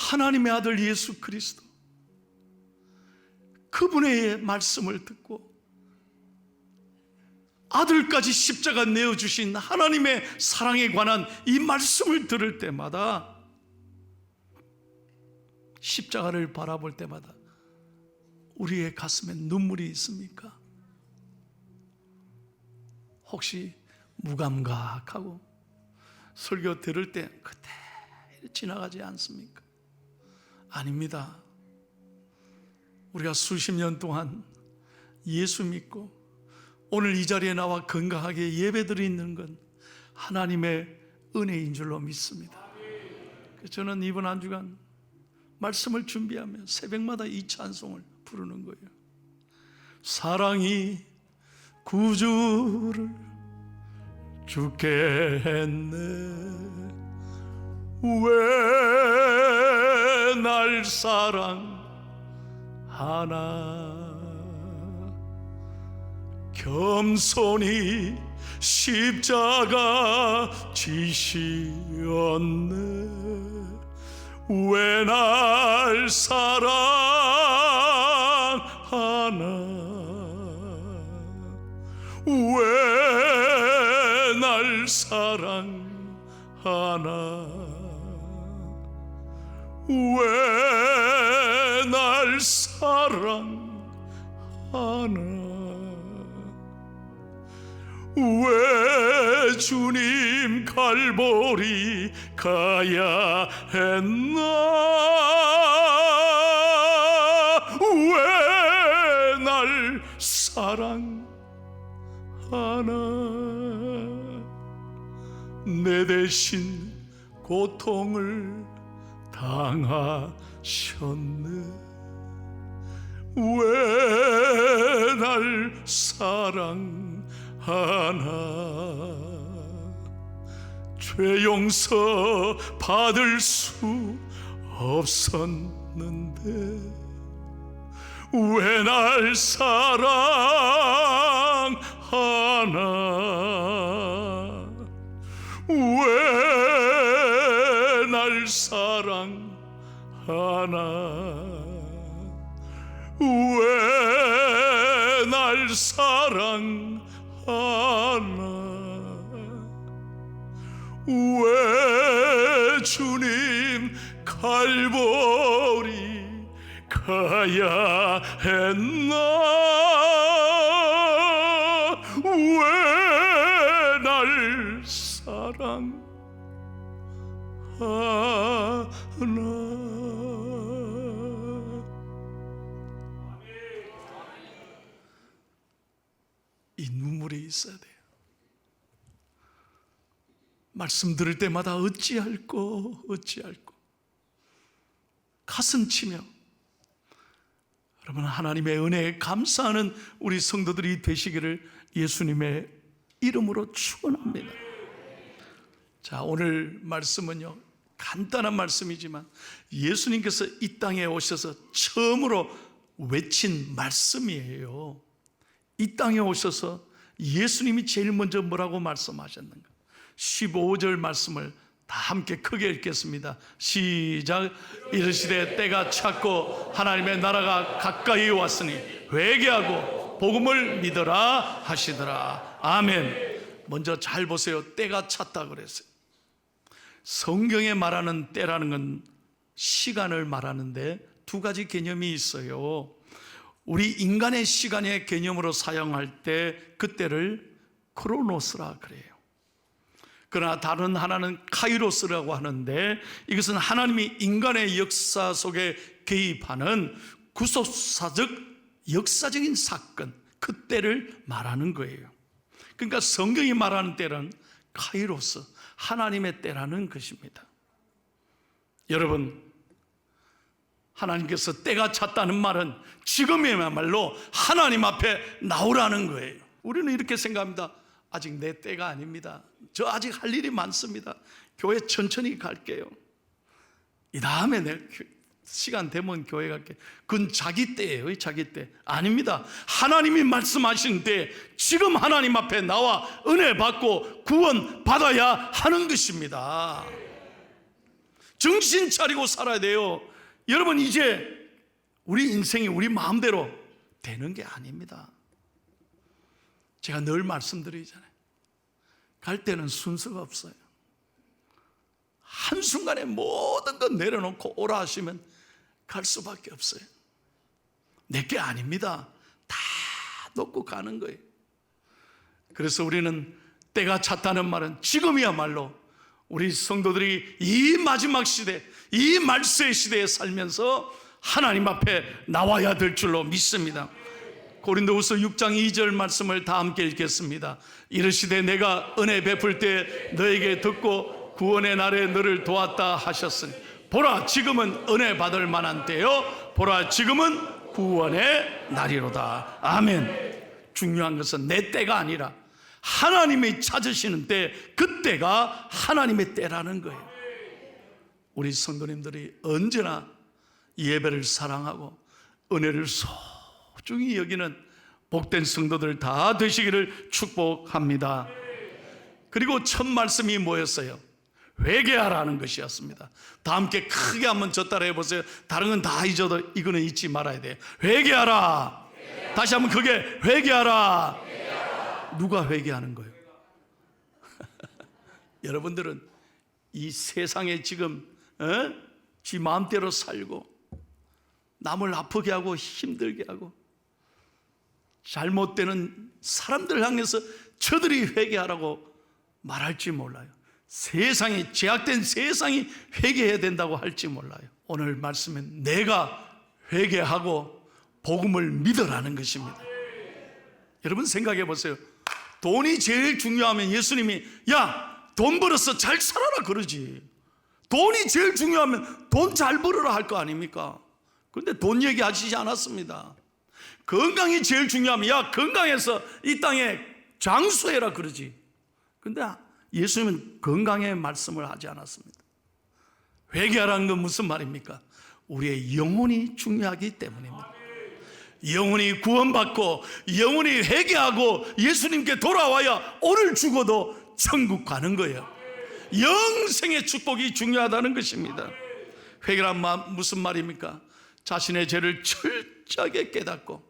하나님의 아들 예수 그리스도, 그분의 말씀을 듣고 아들까지 십자가 내어주신 하나님의 사랑에 관한 이 말씀을 들을 때마다, 십자가를 바라볼 때마다 우리의 가슴에 눈물이 있습니까? 혹시 무감각하고 설교 들을 때 그때 지나가지 않습니까? 아닙니다. 우리가 수십 년 동안 예수 믿고 오늘 이 자리에 나와 건강하게 예배드리는 건 하나님의 은혜인 줄로 믿습니다. 저는 이번 한 주간 말씀을 준비하며 새벽마다 이 찬송을 부르는 거예요. 사랑이 구주를 죽게 했네, 왜 날 사랑하나, 겸손히 십자가 지시었네, 왜 날 사랑하나, 왜 날 사랑하나, 왜 날 사랑하나, 왜 주님 갈보리 가야 했나, 왜 날 사랑하나, 내 대신 고통을 당하셨네, 왜 날 사랑하나, 죄 용서 받을 수 없었는데 왜 날 사랑하나, 왜 날 사랑하나, 왜 날 사랑하나, 왜 주님 갈보리 가야 했나, 왜 날 사랑하나. 이 눈물이 있어야 돼요. 말씀 들을 때마다 어찌할꼬 가슴 치며, 여러분 하나님의 은혜에 감사하는 우리 성도들이 되시기를 예수님의 이름으로 축원합니다. 자, 오늘 말씀은요, 간단한 말씀이지만 예수님께서 이 땅에 오셔서 처음으로 외친 말씀이에요. 이 땅에 오셔서 예수님이 제일 먼저 뭐라고 말씀하셨는가? 15절 말씀을 다 함께 크게 읽겠습니다. 시작. 이르시되 때가 찼고 하나님의 나라가 가까이 왔으니 회개하고 복음을 믿어라 하시더라. 아멘. 먼저 잘 보세요. 때가 찼다 그랬어요. 성경에 말하는 때라는 건 시간을 말하는데 두 가지 개념이 있어요. 우리 인간의 시간의 개념으로 사용할 때 그때를 크로노스라 그래요. 그러나 다른 하나는 카이로스라고 하는데, 이것은 하나님이 인간의 역사 속에 개입하는 구속사적 역사적인 사건, 그때를 말하는 거예요. 그러니까 성경이 말하는 때는 카이로스, 하나님의 때라는 것입니다. 여러분, 하나님께서 때가 찼다는 말은 지금이야말로 하나님 앞에 나오라는 거예요. 우리는 이렇게 생각합니다. 아직 내 때가 아닙니다. 저 아직 할 일이 많습니다. 교회 천천히 갈게요. 이 다음에 내 시간 되면 교회 갈게. 그건 자기 때예요. 자기 때. 아닙니다. 하나님이 말씀하신 때 지금 하나님 앞에 나와 은혜 받고 구원 받아야 하는 것입니다. 정신 차리고 살아야 돼요. 여러분, 이제 우리 인생이 우리 마음대로 되는 게 아닙니다. 제가 늘 말씀드리잖아요. 갈 때는 순서가 없어요. 한순간에 모든 것 내려놓고 오라 하시면 갈 수밖에 없어요. 내게 아닙니다. 다 놓고 가는 거예요. 그래서 우리는 때가 찼다는 말은 지금이야말로 우리 성도들이 이 마지막 시대, 이 말세의 시대에 살면서 하나님 앞에 나와야 될 줄로 믿습니다. 고린도후서 6장 2절 말씀을 다 함께 읽겠습니다. 이르시되 내가 은혜 베풀 때 너에게 듣고 구원의 날에 너를 도왔다 하셨으니 보라 지금은 은혜 받을 만한 때요 보라 지금은 구원의 날이로다. 아멘. 중요한 것은 내 때가 아니라 하나님이 찾으시는 때, 그때가 하나님의 때라는 거예요. 우리 성도님들이 언제나 예배를 사랑하고 은혜를 소중히 여기는 복된 성도들 다 되시기를 축복합니다. 그리고 첫 말씀이 뭐였어요? 회개하라는 것이었습니다. 다 함께 크게 한번 저 따라 해보세요. 다른 건 다 잊어도 이거는 잊지 말아야 돼요. 회개하라. 다시 한번 크게 회개하라. 누가 회개하는 거예요? 여러분들은 이 세상에 지금 지 마음대로 살고 남을 아프게 하고 힘들게 하고 잘못되는 사람들 향해서 저들이 회개하라고 말할지 몰라요. 세상이, 제약된 세상이 회개해야 된다고 할지 몰라요. 오늘 말씀은 내가 회개하고 복음을 믿으라는 것입니다. 여러분 생각해 보세요. 돈이 제일 중요하면 예수님이 야, 돈 벌어서 잘 살아라 그러지. 돈이 제일 중요하면 돈 잘 벌어라 할 거 아닙니까? 그런데 돈 얘기하시지 않았습니다. 건강이 제일 중요하면 야, 건강해서 이 땅에 장수해라 그러지. 그런데 예수님은 건강의 말씀을 하지 않았습니다. 회개하라는 건 무슨 말입니까? 우리의 영혼이 중요하기 때문입니다. 영혼이 구원받고 영혼이 회개하고 예수님께 돌아와야 오늘 죽어도 천국 가는 거예요. 영생의 축복이 중요하다는 것입니다. 회개란 무슨 말입니까? 자신의 죄를 철저하게 깨닫고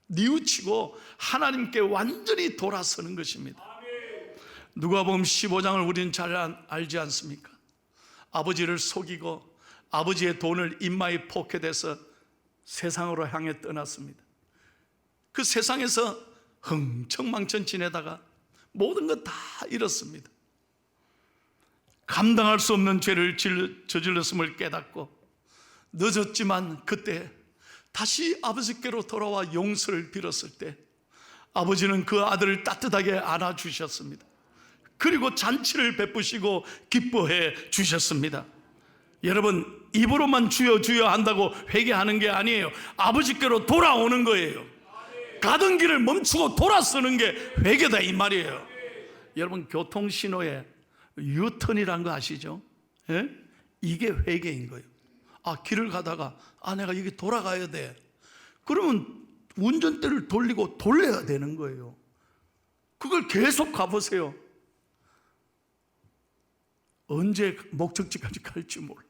뉘우치고 하나님께 완전히 돌아서는 것입니다. 누가복음 15장을 우리는 잘 알지 않습니까? 아버지를 속이고 아버지의 돈을 입마에 포켓해서 세상으로 향해 떠났습니다. 그 세상에서 흥청망청 지내다가 모든 것 다 잃었습니다. 감당할 수 없는 죄를 저질렀음을 깨닫고 늦었지만 그때 다시 아버지께로 돌아와 용서를 빌었을 때 아버지는 그 아들을 따뜻하게 안아주셨습니다. 그리고 잔치를 베푸시고 기뻐해 주셨습니다. 여러분, 입으로만 주여 주여 한다고 회개하는 게 아니에요. 아버지께로 돌아오는 거예요. 가던 길을 멈추고 돌아서는 게 회개다 이 말이에요. 여러분, 교통신호에 유턴이란 거 아시죠? 예? 이게 회개인 거예요. 길을 가다가 내가 여기 돌아가야 돼. 그러면 운전대를 돌리고 돌려야 되는 거예요. 그걸 계속 가보세요. 언제 목적지까지 갈지 몰라.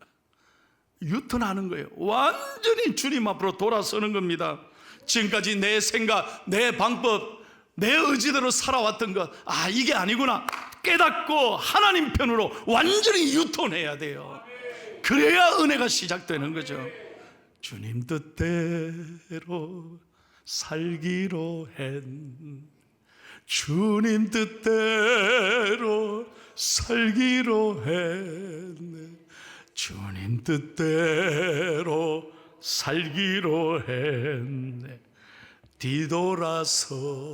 유턴하는 거예요. 완전히 주님 앞으로 돌아서는 겁니다. 지금까지 내 생각, 내 방법, 내 의지대로 살아왔던 것, 이게 아니구나 깨닫고 하나님 편으로 완전히 유턴해야 돼요. 그래야 은혜가 시작되는 거죠. 주님 뜻대로 살기로 했, 주님 뜻대로 살기로 했네, 주님 뜻대로 살기로 했네, 뒤돌아서지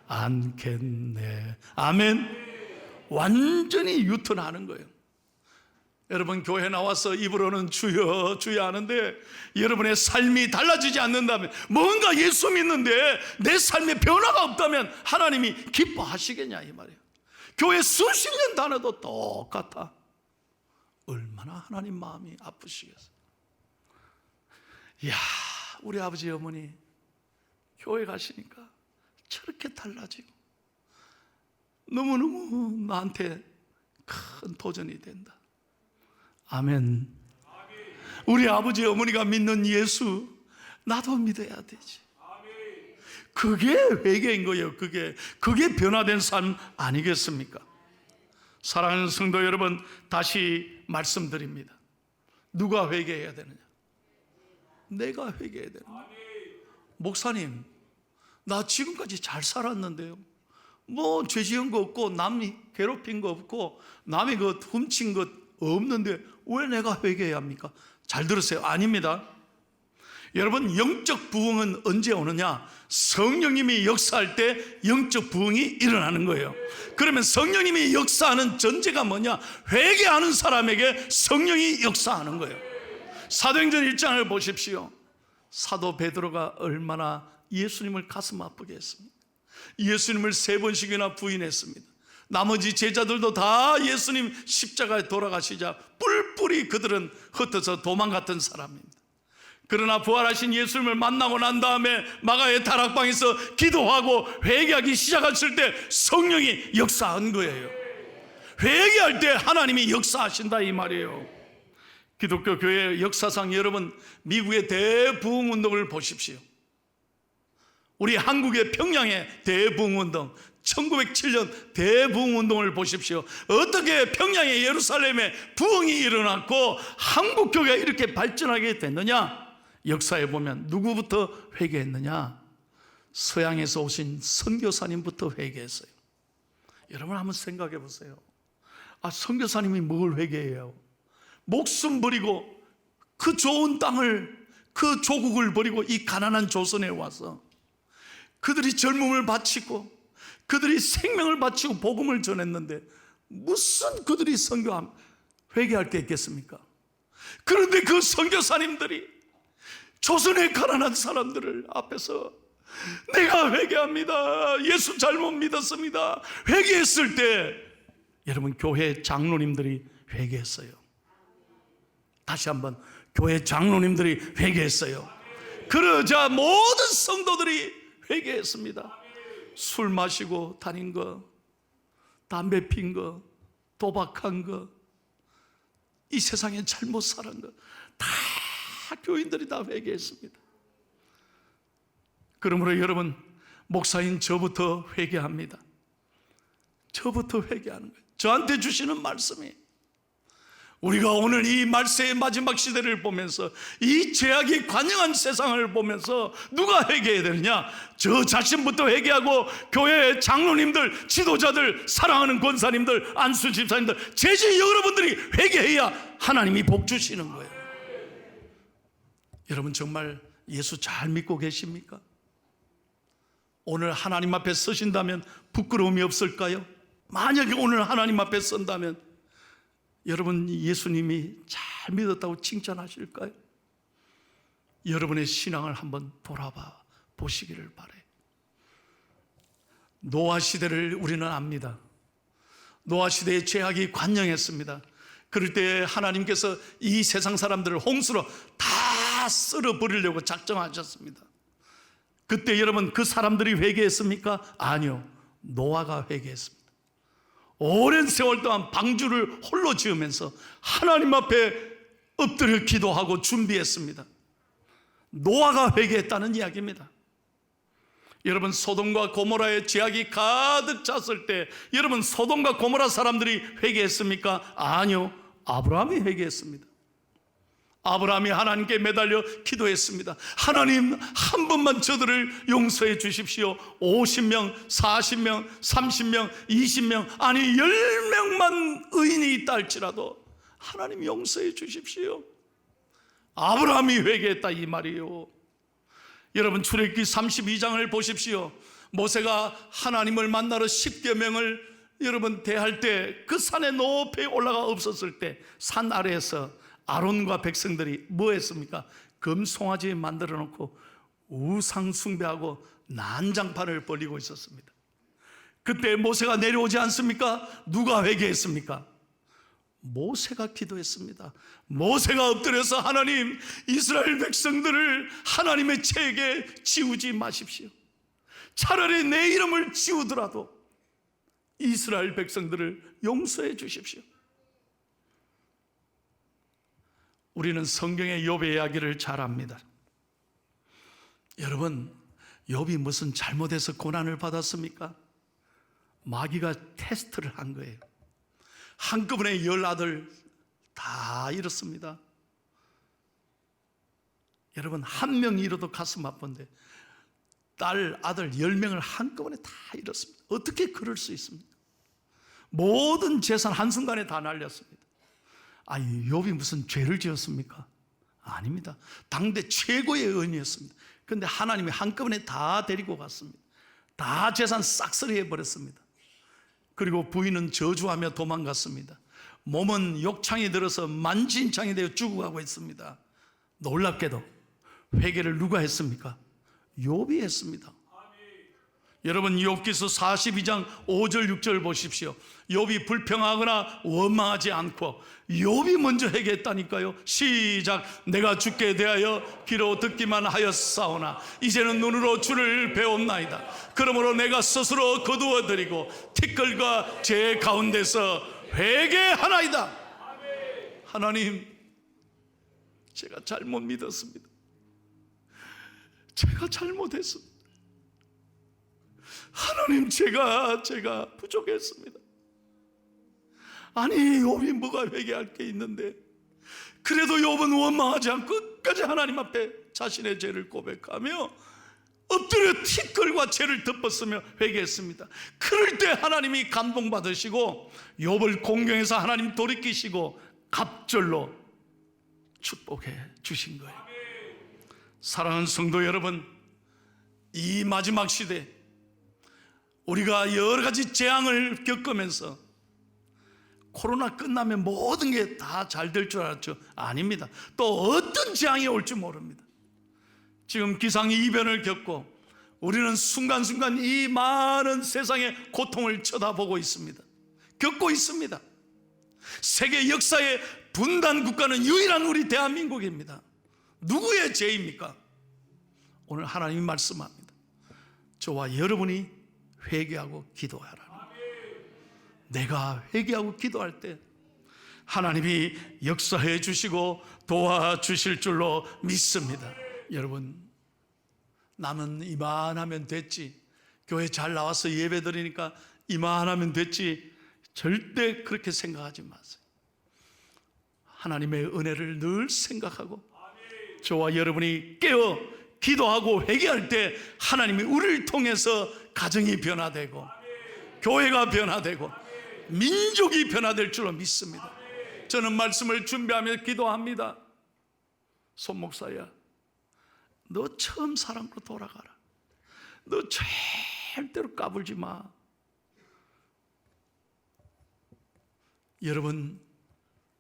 않겠네. 아멘. 완전히 유턴하는 거예요. 여러분, 교회 나와서 입으로는 주여 주여 하는데 여러분의 삶이 달라지지 않는다면, 뭔가 예수 믿는데 내 삶에 변화가 없다면 하나님이 기뻐하시겠냐 이 말이에요. 교회 수십 년 다녀도 똑같아. 얼마나 하나님 마음이 아프시겠어요. 이야, 우리 아버지 어머니 교회 가시니까 저렇게 달라지고 너무너무 나한테 큰 도전이 된다. 아멘. 우리 아버지 어머니가 믿는 예수 나도 믿어야 되지. 그게 회개인 거예요. 그게 변화된 삶 아니겠습니까? 사랑하는 성도 여러분, 다시 말씀드립니다. 누가 회개해야 되느냐? 내가 회개해야 되는 거예요. 목사님, 나 지금까지 잘 살았는데요, 뭐 죄 지은 거 없고 남이 괴롭힌 거 없고 남이 그 훔친 것 없는데 왜 내가 회개해야 합니까? 잘 들으세요. 아닙니다. 여러분, 영적 부흥은 언제 오느냐? 성령님이 역사할 때 영적 부흥이 일어나는 거예요. 그러면 성령님이 역사하는 전제가 뭐냐? 회개하는 사람에게 성령이 역사하는 거예요. 사도행전 1장을 보십시오. 사도 베드로가 얼마나 예수님을 가슴 아프게 했습니까? 예수님을 3번씩이나 부인했습니다. 나머지 제자들도 다 예수님 십자가에 돌아가시자 뿔뿔이 그들은 흩어져 도망갔던 사람입니다. 그러나 부활하신 예수님을 만나고 난 다음에 마가의 다락방에서 기도하고 회개하기 시작했을 때 성령이 역사한 거예요. 회개할 때 하나님이 역사하신다 이 말이에요. 기독교 교회 역사상 여러분, 미국의 대부흥운동을 보십시오. 우리 한국의 평양의 대부흥운동, 1907년 대부흥운동을 보십시오. 어떻게 평양의 예루살렘에 부흥이 일어났고 한국교회가 이렇게 발전하게 됐느냐? 역사에 보면 누구부터 회개했느냐? 서양에서 오신 선교사님부터 회개했어요. 여러분 한번 생각해 보세요. 선교사님이 뭘 회개해요? 목숨 버리고 그 좋은 땅을, 그 조국을 버리고 이 가난한 조선에 와서 그들이 젊음을 바치고 그들이 생명을 바치고 복음을 전했는데 무슨 그들이 회개할 게 있겠습니까? 그런데 그 선교사님들이 조선의 가난한 사람들을 앞에서 내가 회개합니다, 예수 잘못 믿었습니다, 회개했을 때 여러분, 교회 장로님들이 회개했어요. 다시 한번, 교회 장로님들이 회개했어요. 그러자 모든 성도들이 회개했습니다. 술 마시고 다닌 거, 담배 핀 거, 도박한 거, 이 세상에 잘못 살은 거 다 교인들이 다 회개했습니다. 그러므로 여러분, 목사인 저부터 회개합니다. 저부터 회개하는 거예요. 저한테 주시는 말씀이, 우리가 오늘 이 말세의 마지막 시대를 보면서 이 죄악이 관영한 세상을 보면서 누가 회개해야 되느냐? 저 자신부터 회개하고 교회의 장로님들, 지도자들, 사랑하는 권사님들, 안수 집사님들, 제지 여러분들이 회개해야 하나님이 복 주시는 거예요. 여러분 정말 예수 잘 믿고 계십니까? 오늘 하나님 앞에 서신다면 부끄러움이 없을까요? 만약에 오늘 하나님 앞에 선다면 여러분 예수님이 잘 믿었다고 칭찬하실까요? 여러분의 신앙을 한번 돌아봐 보시기를 바라요. 노아 시대를 우리는 압니다. 노아 시대의 죄악이 관영했습니다. 그럴 때 하나님께서 이 세상 사람들을 홍수로 다 쓸어버리려고 작정하셨습니다. 그때 여러분 그 사람들이 회개했습니까? 아니요, 노아가 회개했습니다. 오랜 세월 동안 방주를 홀로 지으면서 하나님 앞에 엎드려 기도하고 준비했습니다. 노아가 회개했다는 이야기입니다. 여러분, 소돔과 고모라의 죄악이 가득 찼을 때 여러분 소돔과 고모라 사람들이 회개했습니까? 아니요, 아브라함이 회개했습니다. 아브라함이 하나님께 매달려 기도했습니다. 하나님, 한 번만 저들을 용서해 주십시오. 50명, 40명, 30명, 20명, 아니 10명만 의인이 있다 할지라도 하나님 용서해 주십시오. 아브라함이 회개했다 이 말이에요. 여러분, 출애굽기 32장을 보십시오. 모세가 하나님을 만나러 10여 명을 여러분 대할 때 그 산에 높이 올라가 없었을 때 산 아래에서 아론과 백성들이 뭐 했습니까? 금송아지 만들어 놓고 우상 숭배하고 난장판을 벌리고 있었습니다. 그때 모세가 내려오지 않습니까? 누가 회개했습니까? 모세가 기도했습니다. 모세가 엎드려서 하나님, 이스라엘 백성들을 하나님의 죄에게 지우지 마십시오. 차라리 내 이름을 지우더라도 이스라엘 백성들을 용서해 주십시오. 우리는 성경의 욥의 이야기를 잘 압니다. 여러분, 욥이 무슨 잘못해서 고난을 받았습니까? 마귀가 테스트를 한 거예요. 한꺼번에 10아들 다 잃었습니다. 여러분, 한 명 잃어도 가슴 아픈데 딸, 아들 10명을 한꺼번에 다 잃었습니다. 어떻게 그럴 수 있습니까? 모든 재산 한순간에 다 날렸습니다. 욥이 무슨 죄를 지었습니까? 아닙니다. 당대 최고의 의인이었습니다. 그런데 하나님이 한꺼번에 다 데리고 갔습니다. 다 재산 싹쓸이 해버렸습니다. 그리고 부인은 저주하며 도망갔습니다. 몸은 욕창이 들어서 만신창이 되어 죽어가고 있습니다. 놀랍게도 회개를 누가 했습니까? 욥이 했습니다. 여러분, 욥기서 42장 5절 6절 보십시오. 욥이 불평하거나 원망하지 않고 욥이 먼저 회개했다니까요. 시작. 내가 주께 대하여 귀로 듣기만 하였사오나 이제는 눈으로 주를 배웠나이다. 그러므로 내가 스스로 거두어드리고 티끌과 제 가운데서 회개하나이다. 하나님, 제가 잘못 믿었습니다. 제가 잘못했습니다. 하나님, 제가 부족했습니다. 아니, 욥이 뭐가 회개할 게 있는데, 그래도 욥은 원망하지 않고 끝까지 하나님 앞에 자신의 죄를 고백하며 엎드려 티끌과 죄를 덮었으며 회개했습니다. 그럴 때 하나님이 감동받으시고 욥을 공경해서 하나님 돌이키시고 갑절로 축복해 주신 거예요. 사랑하는 성도 여러분, 이 마지막 시대 우리가 여러 가지 재앙을 겪으면서 코로나 끝나면 모든 게 다 잘 될 줄 알았죠? 아닙니다. 또 어떤 재앙이 올지 모릅니다. 지금 기상이변을 겪고 우리는 순간순간 이 많은 세상의 고통을 쳐다보고 있습니다. 겪고 있습니다. 세계 역사의 분단 국가는 유일한 우리 대한민국입니다. 누구의 죄입니까? 오늘 하나님이 말씀합니다. 저와 여러분이 회개하고 기도하라. 내가 회개하고 기도할 때 하나님이 역사해 주시고 도와주실 줄로 믿습니다. 여러분, 남은 이만하면 됐지, 교회 잘 나와서 예배 드리니까 이만하면 됐지, 절대 그렇게 생각하지 마세요. 하나님의 은혜를 늘 생각하고 저와 여러분이 깨어 기도하고 회개할 때 하나님이 우리를 통해서 가정이 변화되고 교회가 변화되고 민족이 변화될 줄로 믿습니다. 저는 말씀을 준비하며 기도합니다. 손 목사야, 너 처음 사랑으로 돌아가라. 너 절대로 까불지 마.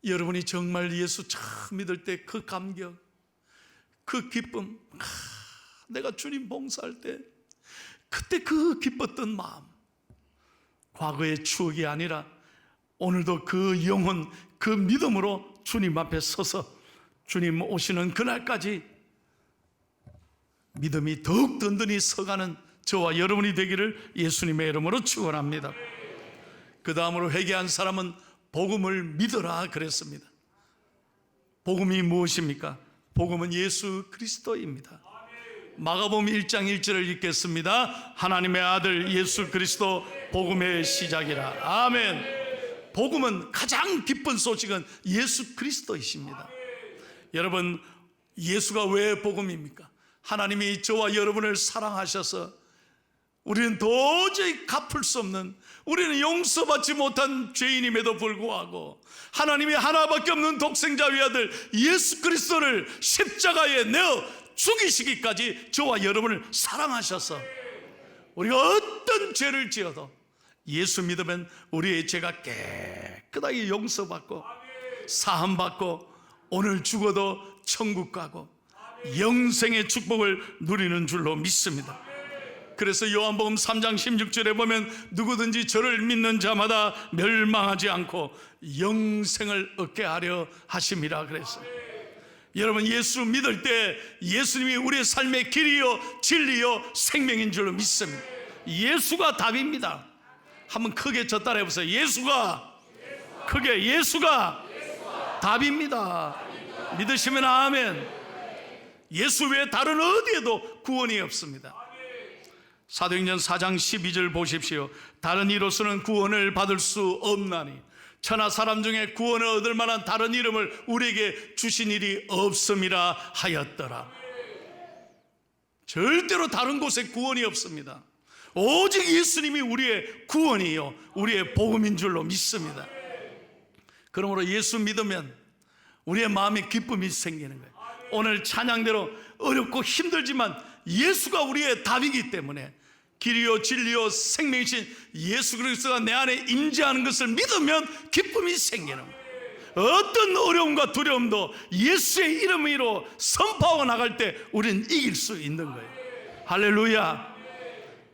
여러분이 정말 예수 처음 믿을 때 그 감격, 그 기쁨, 내가 주님 봉사할 때 그때 그 기뻤던 마음, 과거의 추억이 아니라 오늘도 그 영혼, 그 믿음으로 주님 앞에 서서 주님 오시는 그날까지 믿음이 더욱 든든히 서가는 저와 여러분이 되기를 예수님의 이름으로 축원합니다. 그 다음으로 회개한 사람은 복음을 믿어라 그랬습니다. 복음이 무엇입니까? 복음은 예수 그리스도입니다. 마가복음 1장 1절을 읽겠습니다. 하나님의 아들 예수 그리스도 복음의 시작이라. 아멘. 복음은, 가장 기쁜 소식은 예수 그리스도이십니다. 여러분, 예수가 왜 복음입니까? 하나님이 저와 여러분을 사랑하셔서 우리는 도저히 갚을 수 없는, 우리는 용서받지 못한 죄인임에도 불구하고 하나님이 하나밖에 없는 독생자 외아들 예수 그리스도를 십자가에 내어 죽이시기까지 저와 여러분을 사랑하셔서 우리가 어떤 죄를 지어도 예수 믿으면 우리의 죄가 깨끗하게 용서받고 사함받고 오늘 죽어도 천국 가고 영생의 축복을 누리는 줄로 믿습니다. 그래서 요한복음 3장 16절에 보면 누구든지 저를 믿는 자마다 멸망하지 않고 영생을 얻게 하려 하심이라 그랬어요. 여러분, 예수 믿을 때 예수님이 우리의 삶의 길이요 진리요 생명인 줄로 믿습니다. 예수가 답입니다. 한번 크게 저 따라해 보세요. 예수가 크게, 예수가 답입니다. 믿으시면 아멘. 예수 외에 다른 어디에도 구원이 없습니다. 사도행전 4장 12절 보십시오. 다른 이로서는 구원을 받을 수 없나니 천하 사람 중에 구원을 얻을 만한 다른 이름을 우리에게 주신 일이 없음이라 하였더라. 절대로 다른 곳에 구원이 없습니다. 오직 예수님이 우리의 구원이요 우리의 복음인 줄로 믿습니다. 그러므로 예수 믿으면 우리의 마음에 기쁨이 생기는 거예요. 오늘 찬양대로 어렵고 힘들지만 예수가 우리의 답이기 때문에 길이요 진리요 생명이신 예수 그리스도가 내 안에 임재하는 것을 믿으면 기쁨이 생기는 거예요. 어떤 어려움과 두려움도 예수의 이름으로 선포하고 나갈 때 우리는 이길 수 있는 거예요. 할렐루야.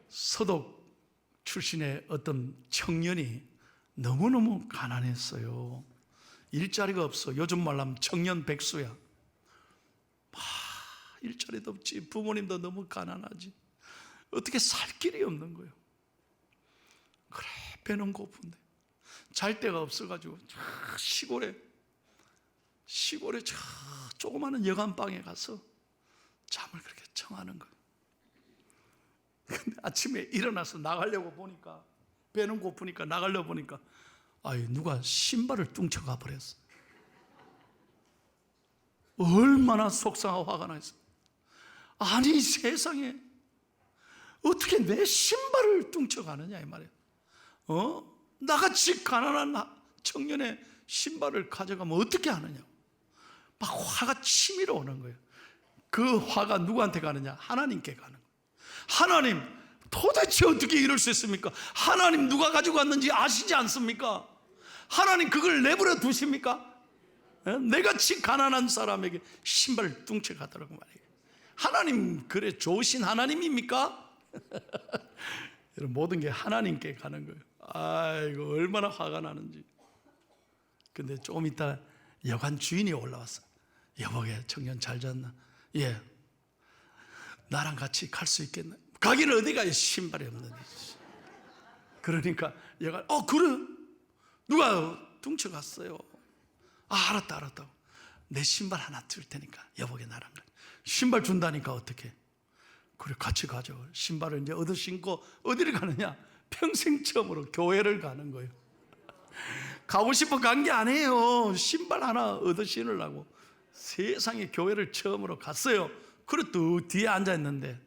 서독 출신의 어떤 청년이 너무너무 가난했어요. 일자리가 없어. 요즘 말로 하면 청년 백수야. 일자리도 없지. 부모님도 너무 가난하지. 어떻게 살 길이 없는 거예요. 그래 배는 고픈데 잘 데가 없어가지고 시골에 저 조그마한 여관방에 가서 잠을 그렇게 청하는 거예요. 근데 아침에 일어나서 나가려고 보니까 배는 고프니까 나가려고 보니까 누가 신발을 뚱쳐가 버렸어. 얼마나 속상하고 화가 나 있어. 아니 세상에 어떻게 내 신발을 뚱쳐가느냐 이 말이에요. 나같이 가난한 청년의 신발을 가져가면 어떻게 하느냐. 막 화가 치밀어 오는 거예요. 그 화가 누구한테 가느냐? 하나님께 가는 거예요. 하나님 도대체 어떻게 이럴 수 있습니까? 하나님 누가 가지고 왔는지 아시지 않습니까? 하나님 그걸 내버려 두십니까? 내같이 가난한 사람에게 신발을 뚱쳐가더라고 말이에요. 하나님 그래 좋으신 하나님입니까? 여러분 모든 게 하나님께 가는 거예요. 아이고 얼마나 화가 나는지. 근데 조금 있다 여관 주인이 올라왔어. 여보게 청년 잘 잤나? 예. 나랑 같이 갈 수 있겠나? 가기는 어디 가요? 신발이 없는데. 그러니까 여관 그래? 누가 뚱쳐갔어요? 알았다. 내 신발 하나 줄 테니까 여보게 나랑 신발 준다니까 어떻게? 그래 같이 가죠. 신발을 이제 얻어 신고 어디를 가느냐? 평생 처음으로 교회를 가는 거예요. 가고 싶어 간 게 아니에요. 신발 하나 얻어 신으려고 세상에 교회를 처음으로 갔어요. 그래 또 뒤에 앉아있는데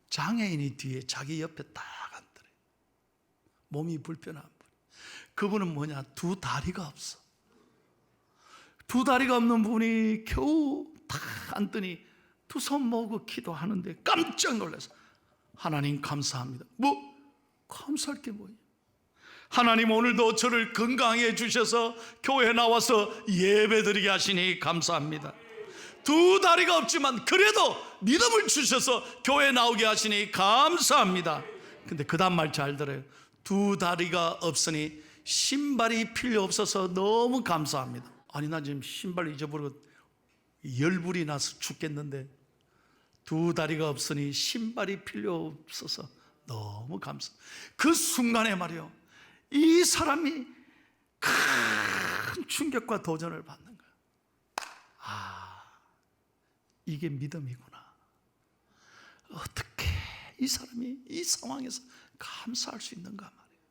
장애인이 뒤에 자기 옆에 딱 앉더래. 몸이 불편한 분. 그분은 뭐냐? 두 다리가 없어. 두 다리가 없는 분이 겨우 딱 앉더니 두 손 모으고 기도하는데 깜짝 놀라서 하나님 감사합니다. 뭐? 감사할 게 뭐예요? 하나님 오늘도 저를 건강하게 해주셔서 교회에 나와서 예배드리게 하시니 감사합니다. 두 다리가 없지만 그래도 믿음을 주셔서 교회에 나오게 하시니 감사합니다. 근데 그 다음 말 잘 들어요. 두 다리가 없으니 신발이 필요 없어서 너무 감사합니다. 아니 나 지금 신발 잊어버리고 열불이 나서 죽겠는데 두 다리가 없으니 신발이 필요 없어서 너무 감사. 그 순간에 말이요 이 사람이 큰 충격과 도전을 받는 거예요. 이게 믿음이구나. 어떻게 이 사람이 이 상황에서 감사할 수 있는가 말이에요.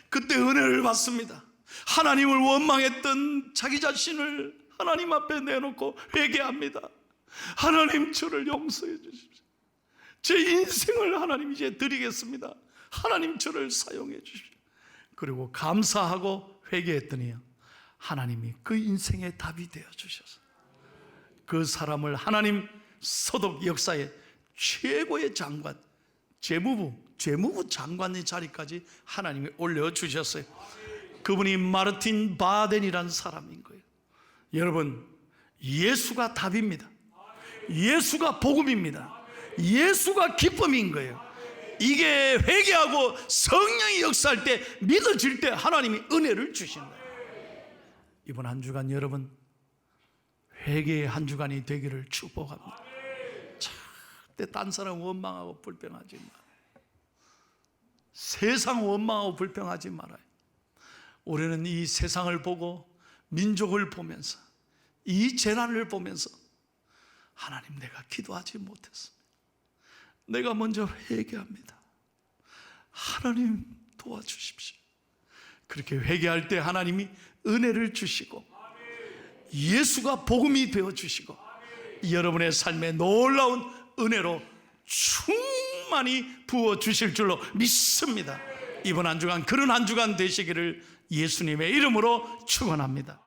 그때 은혜를 받습니다. 하나님을 원망했던 자기 자신을 하나님 앞에 내놓고 회개합니다. 하나님 저를 용서해 주십시오. 제 인생을 하나님 이제 드리겠습니다. 하나님 저를 사용해 주십시오. 그리고 감사하고 회개했더니요 하나님이 그 인생의 답이 되어 주셔서 그 사람을 하나님 서독 역사의 최고의 장관, 재무부 장관의 자리까지 하나님이 올려주셨어요. 그분이 마르틴 바덴이라는 사람인 거예요. 여러분 예수가 답입니다. 예수가 복음입니다. 예수가 기쁨인 거예요. 이게 회개하고 성령이 역사할 때 믿어질 때 하나님이 은혜를 주시는 거예요. 이번 한 주간 여러분 회개의 한 주간이 되기를 축복합니다. 절대 딴 사람 원망하고 불평하지 말아요. 세상 원망하고 불평하지 말아요. 우리는 이 세상을 보고 민족을 보면서 이 재난을 보면서 하나님, 내가 기도하지 못했습니다. 내가 먼저 회개합니다. 하나님 도와주십시오. 그렇게 회개할 때 하나님이 은혜를 주시고 예수가 복음이 되어주시고 여러분의 삶에 놀라운 은혜로 충만히 부어주실 줄로 믿습니다. 이번 한 주간 그런 한 주간 되시기를 예수님의 이름으로 축원합니다.